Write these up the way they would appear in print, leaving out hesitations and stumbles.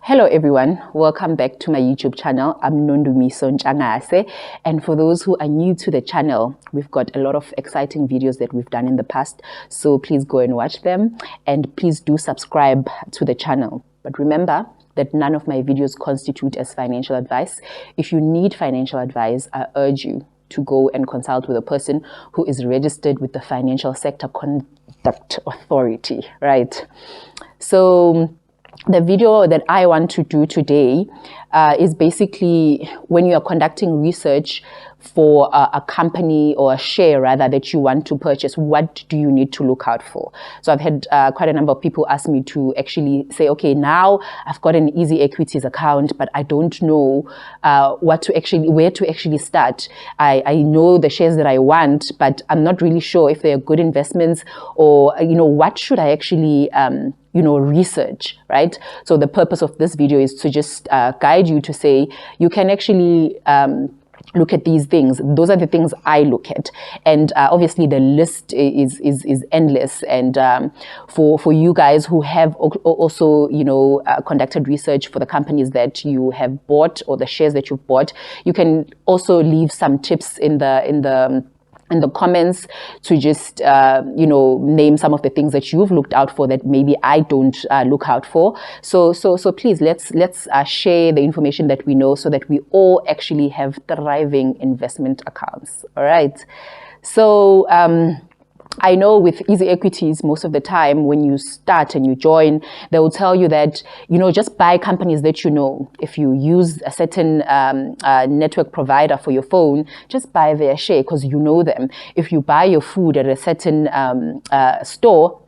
Hello everyone, welcome back to my YouTube channel. I'm Nondumiso Nchangase, and for those who are new to the channel, we've got a lot of exciting videos that we've done in the past, so please go and watch them, and please do subscribe to the channel. But remember that none of my videos constitute as financial advice. If you need financial advice, I urge you to go and consult with a person who is registered with the Financial Sector Conduct Authority, right? So the video that I want to do today is basically when you are conducting research for a company or a share rather that you want to purchase, what do you need to look out for? So I've had quite a number of people ask me to actually say, okay, now I've got an easy equities account, but I don't know where to actually start. I know the shares that I want, but I'm not really sure if they're good investments, or what should I actually research, right? So the purpose of this video is to just guide you to say you can actually look at these things. Those are the things I look at, and obviously the list is endless. And for you guys who have also conducted research for the companies that you have bought or the shares that you've bought, you can also leave some tips in the comments to just name some of the things that you've looked out for that maybe I don't look out for. So please let's share the information that we know so that we all actually have thriving investment accounts. All right. So I know with easy equities, most of the time when you start and you join, they will tell you that, just buy companies that you know. If you use a certain network provider for your phone, just buy their share because you know them. If you buy your food at a certain store,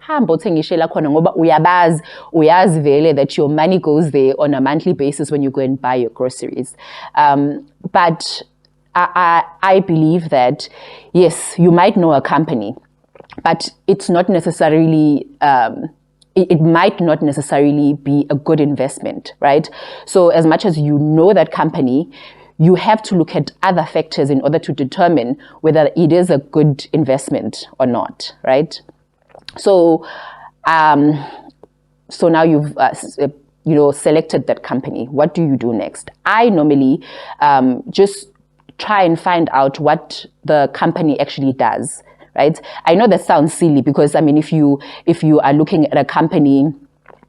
uyazi vele that your money goes there on a monthly basis when you go and buy your groceries. But I believe that, yes, you might know a company, but it's not necessarily, it might not necessarily be a good investment, right? So as much as you know that company, you have to look at other factors in order to determine whether it is a good investment or not, right? So, so now you've selected that company. What do you do next? I normally just try and find out what the company actually does. Right? I know that sounds silly because if you are looking at a company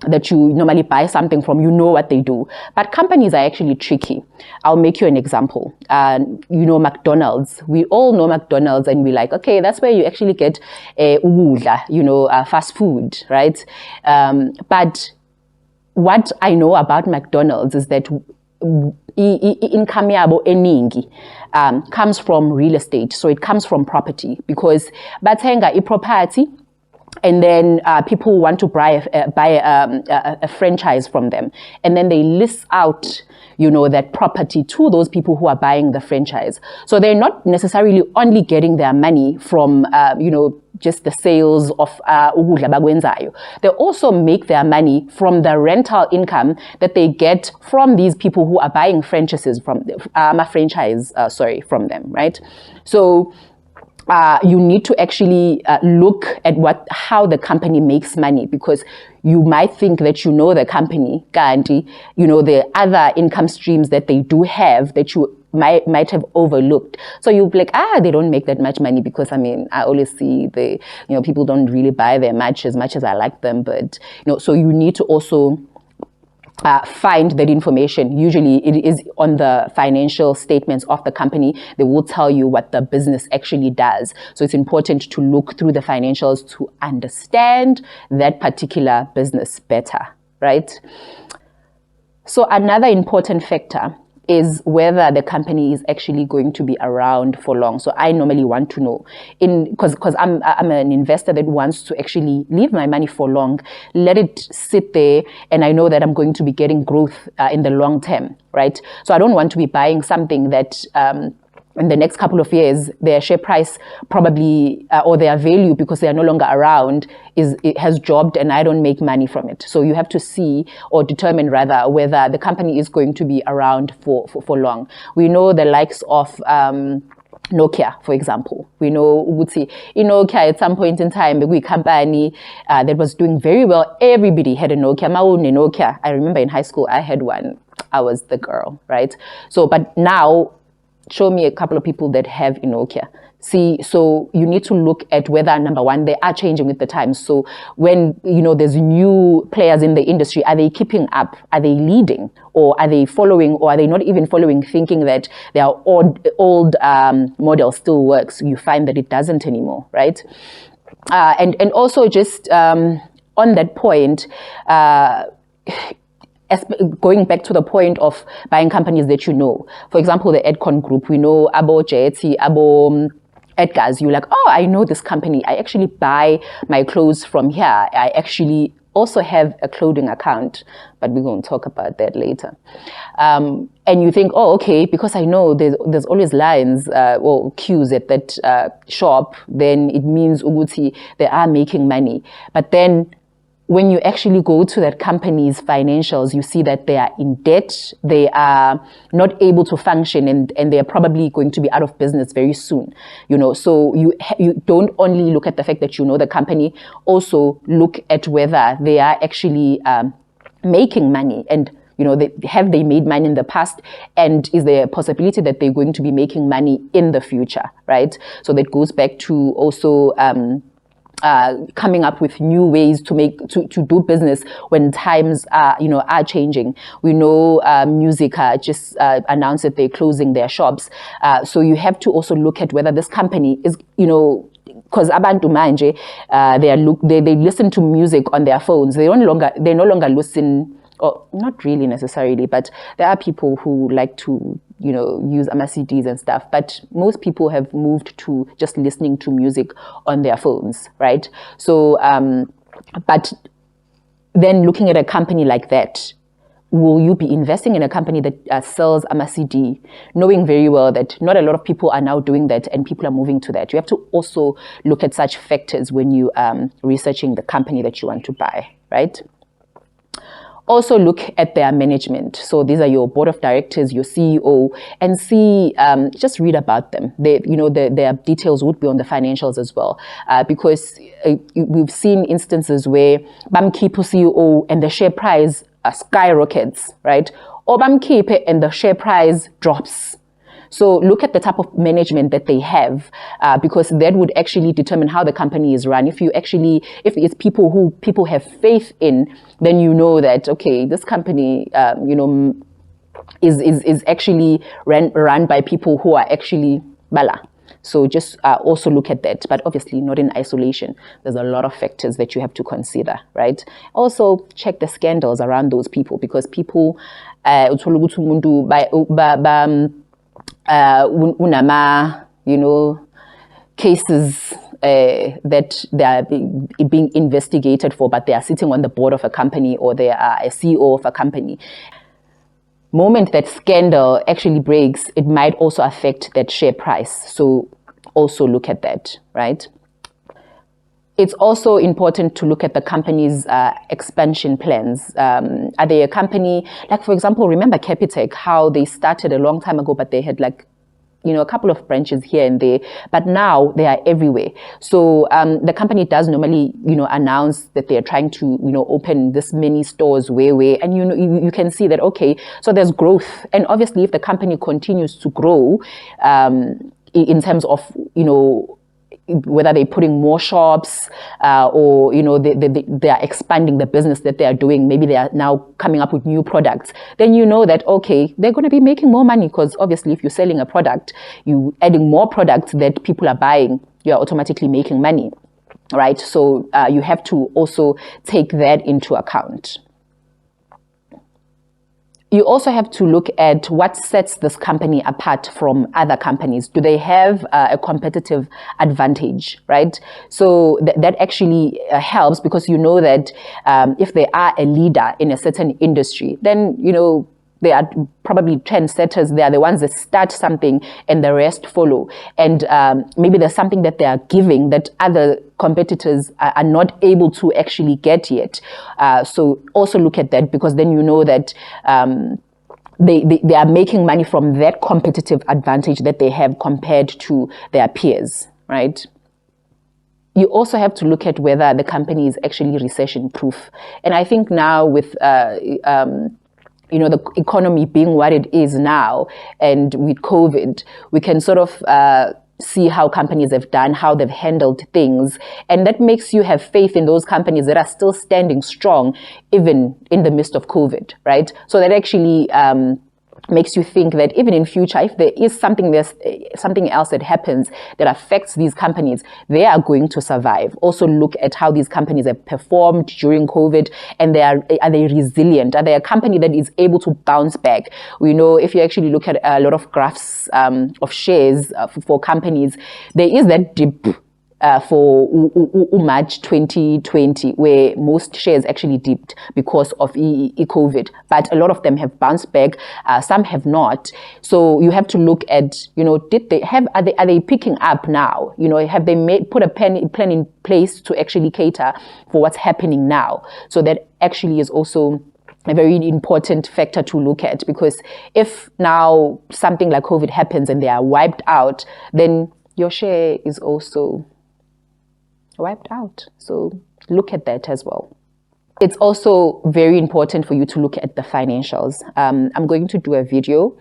that you normally buy something from, you know what they do. But companies are actually tricky. I'll make you an example. McDonald's. We all know McDonald's, and we're like, okay, that's where you actually get fast food, right? But what I know about McDonald's is that income yabo eningi comes from real estate. So it comes from property, because bathenga property, and then people want to buy a franchise from them, and then they list out that property to those people who are buying the franchise. So they're not necessarily only getting their money from just the sales of ukudla bakwenzayo. They also make their money from the rental income that they get from these people who are buying franchises from from them, right? So you need to actually look at how the company makes money, because you might think that you know the company, kanti the other income streams that they do have that you might have overlooked. So you'll be like, they don't make that much money, because I always see people don't really buy them much as I like them. But so you need to also find that information. Usually it is on the financial statements of the company. They will tell you what the business actually does. So it's important to look through the financials to understand that particular business better, right? So another important factor is whether the company is actually going to be around for long. So I normally want to know, because I'm an investor that wants to actually leave my money for long, let it sit there, and I know that I'm going to be getting growth in the long term, right? So I don't want to be buying something that in the next couple of years, their share price probably, or their value, because they are no longer around, it has dropped and I don't make money from it. So you have to see, or determine rather, whether the company is going to be around for long. We know the likes of Nokia, for example. We know Uguti in Nokia at some point in time, the company that was doing very well. Everybody had a Nokia. My own Nokia. I remember in high school I had one. I was the girl, right? So, but now, show me a couple of people that have a Nokia. See, so you need to look at whether, number one, they are changing with the times. So when, there's new players in the industry, are they keeping up? Are they leading? Or are they following? Or are they not even following, thinking that their old model still works? You find that it doesn't anymore, right? And also just on that point, going back to the point of buying companies that you know. For example, the Edcon Group, we know Abo Jetsi, Abo Edgar's. You're like, oh, I know this company. I actually buy my clothes from here. I actually also have a clothing account, but we're going to talk about that later. And you think, oh, okay, because I know there's always lines or queues at that shop, then it means Uguti, they are making money. But then when you actually go to that company's financials, you see that they are in debt, they are not able to function, and they are probably going to be out of business very soon. So you don't only look at the fact that you know the company, also look at whether they are actually making money, and have they made money in the past, and is there a possibility that they're going to be making money in the future, right? So that goes back to also coming up with new ways to do business when times are changing. We know Musica just announced that they're closing their shops. So you have to also look at whether this company is, because abantu manje, they listen to music on their phones. They no longer listen, or not really necessarily, but there are people who like to use CDs and stuff, but most people have moved to just listening to music on their phones, right? So, but then looking at a company like that, will you be investing in a company that sells CD, knowing very well that not a lot of people are now doing that and people are moving to that? You have to also look at such factors when you researching the company that you want to buy, right? Also look at their management. So these are your board of directors, your CEO, and see, just read about them. Their details would be on the financials as well, because we've seen instances where Bamkipo CEO and the share price skyrockets, right? Or Bamkipe and the share price drops. So look at the type of management that they have, because that would actually determine how the company is run. If it's people who people have faith in, then you know that, okay, this company, is actually run by people who are actually bala. So just also look at that, but obviously not in isolation. There's a lot of factors that you have to consider, right? Also check the scandals around those people, because people, unama, cases that they are being investigated for, but they are sitting on the board of a company, or they are a CEO of a company. Moment that scandal actually breaks, it might also affect that share price. So also look at that, right? It's also important to look at the company's expansion plans. Are they a company, like for example, remember Capitec, how they started a long time ago, but they had a couple of branches here and there, but now they are everywhere. So the company does normally, announce that they are trying to, open this many stores where, and you can see that, okay, so there's growth. And obviously if the company continues to grow in terms of, whether they're putting more shops or they are expanding the business that they are doing, maybe they are now coming up with new products, then you know that, okay, they're going to be making more money, because obviously if you're selling a product, you adding more products that people are buying, you're automatically making money, right? So you have to also take that into account. You also have to look at what sets this company apart from other companies. Do they have a competitive advantage, right? So that actually helps, because you know that if they are a leader in a certain industry, then, they are probably trendsetters. They are the ones that start something and the rest follow. And maybe there's something that they are giving that other competitors are not able to actually get yet. So also look at that, because then you know that they are making money from that competitive advantage that they have compared to their peers, right? You also have to look at whether the company is actually recession proof. And I think now with the economy being what it is now, and with COVID, we can sort of see how companies have done, how they've handled things. And that makes you have faith in those companies that are still standing strong, even in the midst of COVID, right? So that actually makes you think that even in future, if there is something else that happens that affects these companies, they are going to survive. Also look at how these companies have performed during COVID, and are they resilient? Are they a company that is able to bounce back? We know if you actually look at a lot of graphs of shares for companies, there is that dip for March 2020, where most shares actually dipped because of COVID, but a lot of them have bounced back. Some have not. So you have to look at, are they picking up now? Have they put a plan in place to actually cater for what's happening now? So that actually is also a very important factor to look at, because if now something like COVID happens and they are wiped out, then your share is also wiped out. So look at that as well. It's also very important for you to look at the financials. I'm going to do a video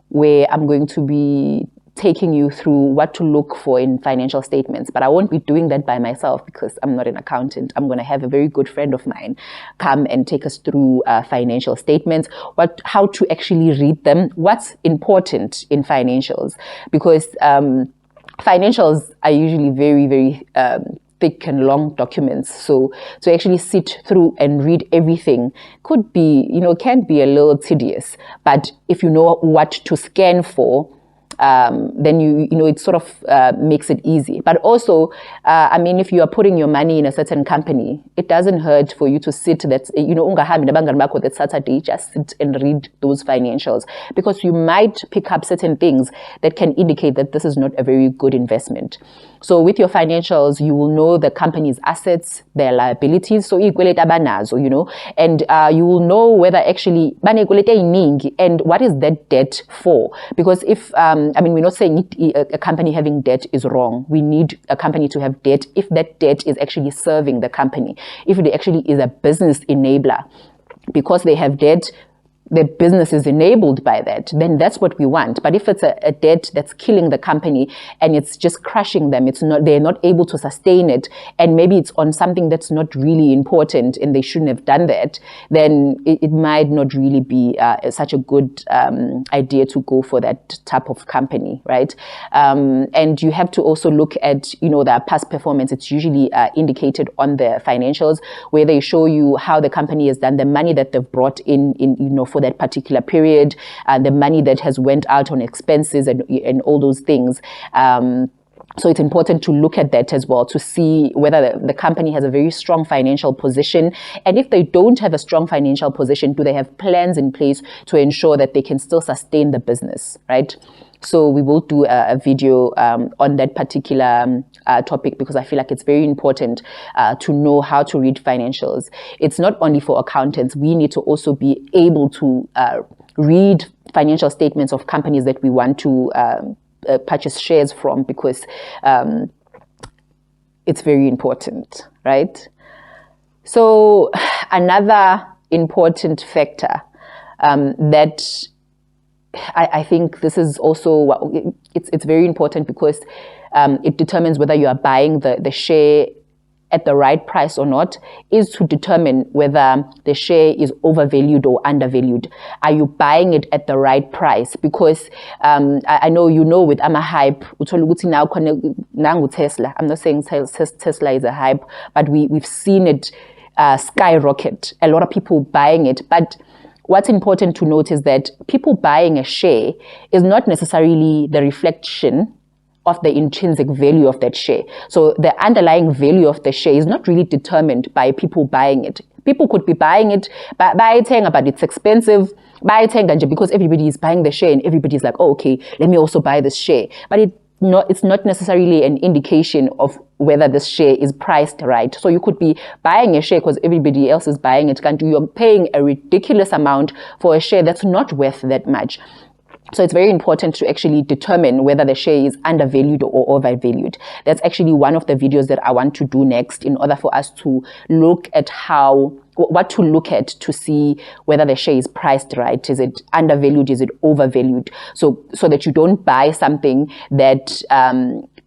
where I'm going to be taking you through what to look for in financial statements, but I won't be doing that by myself because I'm not an accountant. I'm going to have a very good friend of mine come and take us through financial statements, how to actually read them, what's important in financials, because financials are usually very, very thick and long documents. So to actually sit through and read everything can be a little tedious. But if you know what to scan for, then it sort of makes it easy. But also, if you are putting your money in a certain company, it doesn't hurt for you to sit that Saturday, just sit and read those financials, because you might pick up certain things that can indicate that this is not a very good investment. So with your financials, you will know the company's assets, their liabilities, so and you will know whether actually and what is that debt for. Because if we're not saying a company having debt is wrong. We need a company to have debt if that debt is actually serving the company, if it actually is a business enabler. Because they have debt, the business is enabled by that, then that's what we want. But if it's a debt that's killing the company and it's just crushing them, they're not able to sustain it, and maybe it's on something that's not really important and they shouldn't have done that, then it might not really be such a good idea to go for that type of company, right? And you have to also look at, their past performance. It's usually indicated on the financials, where they show you how the company has done, the money that they've brought in for that particular period, and the money that has went out on expenses and all those things. So it's important to look at that as well, to see whether the company has a very strong financial position. And if they don't have a strong financial position, do they have plans in place to ensure that they can still sustain the business, right? So we will do a video on that particular topic, because I feel like it's very important to know how to read financials. It's not only for accountants. We need to also be able to read financial statements of companies that we want to purchase shares from, because it's very important, right? So another important factor that I think this is also, it's very important, because it determines whether you are buying the share at the right price or not, is to determine whether the share is overvalued or undervalued. Are you buying it at the right price? Because I know with hype, now Tesla. I'm not saying Tesla is a hype, but we've seen it skyrocket. A lot of people buying it, but what's important to note is that people buying a share is not necessarily the reflection of the intrinsic value of that share. So the underlying value of the share is not really determined by people buying it. People could be buying it, but it's expensive, because everybody is buying the share and everybody's like, oh, okay, let me also buy this share. But it it's not necessarily an indication of whether this share is priced right. So you could be buying a share because everybody else is buying it, and you're paying a ridiculous amount for a share that's not worth that much. So it's very important to actually determine whether the share is undervalued or overvalued. That's actually one of the videos that I want to do next, in order for us to look at what to look at to see whether the share is priced right. Is it undervalued? Is it overvalued? So that you don't buy something that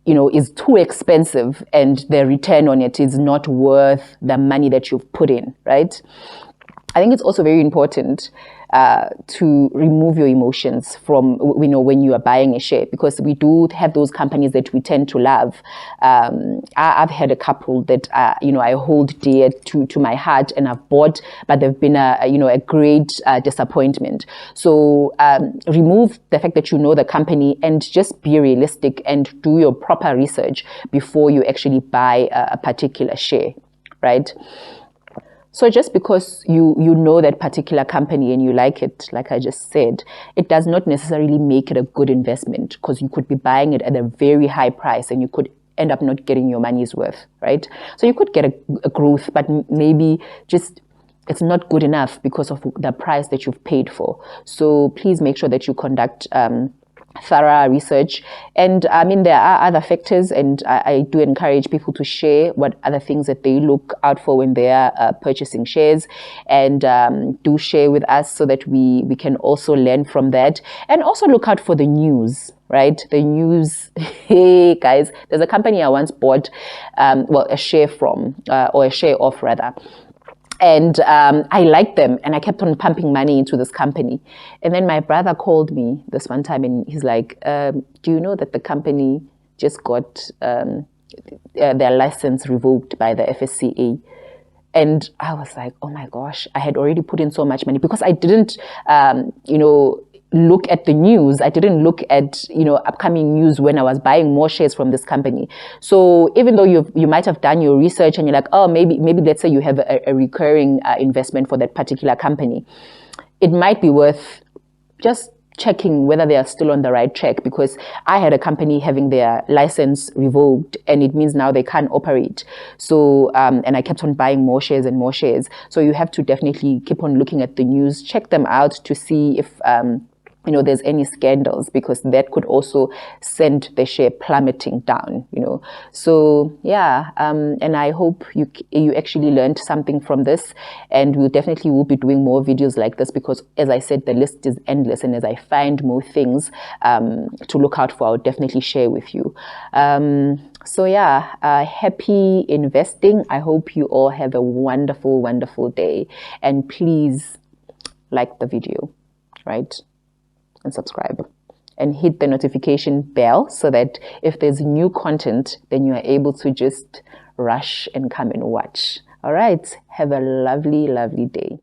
is too expensive and the return on it is not worth the money that you've put in, right? I think it's also very important to remove your emotions from, when you are buying a share, because we do have those companies that we tend to love. I've had a couple that, I hold dear to my heart and I've bought, but they've been a great disappointment. So remove the fact that you know the company and just be realistic and do your proper research before you actually buy a particular share, right? So just because you know that particular company and you like it, like I just said, it does not necessarily make it a good investment, because you could be buying it at a very high price and you could end up not getting your money's worth, right? So you could get a growth, but maybe just it's not good enough because of the price that you've paid for. So please make sure that you conduct thorough research. And I mean, there are other factors, and I do encourage people to share what other things that they look out for when they are purchasing shares, and do share with us so that we can also learn from that, and also look out for the news, right? The news. Hey guys, there's a company I once bought a share from, or a share of rather. And I liked them, and I kept on pumping money into this company. And then my brother called me this one time, and he's like, do you know that the company just got their license revoked by the FSCA? And I was like, oh my gosh, I had already put in so much money, because I didn't, look at the news. I didn't look at, upcoming news when I was buying more shares from this company. So even though you might have done your research and you're like, oh, maybe let's say you have a recurring investment for that particular company, it might be worth just checking whether they are still on the right track, because I had a company having their license revoked, and it means now they can't operate. So, and I kept on buying more shares and more shares. So you have to definitely keep on looking at the news, check them out to see if, there's any scandals, because that could also send the share plummeting down, So yeah, and I hope you actually learned something from this, and we definitely will be doing more videos like this, because as I said, the list is endless, and as I find more things to look out for, I'll definitely share with you. So yeah, happy investing. I hope you all have a wonderful, wonderful day, and please like the video, right? And subscribe and hit the notification bell, so that if there's new content, then you are able to just rush and come and watch. All right, have a lovely, lovely day.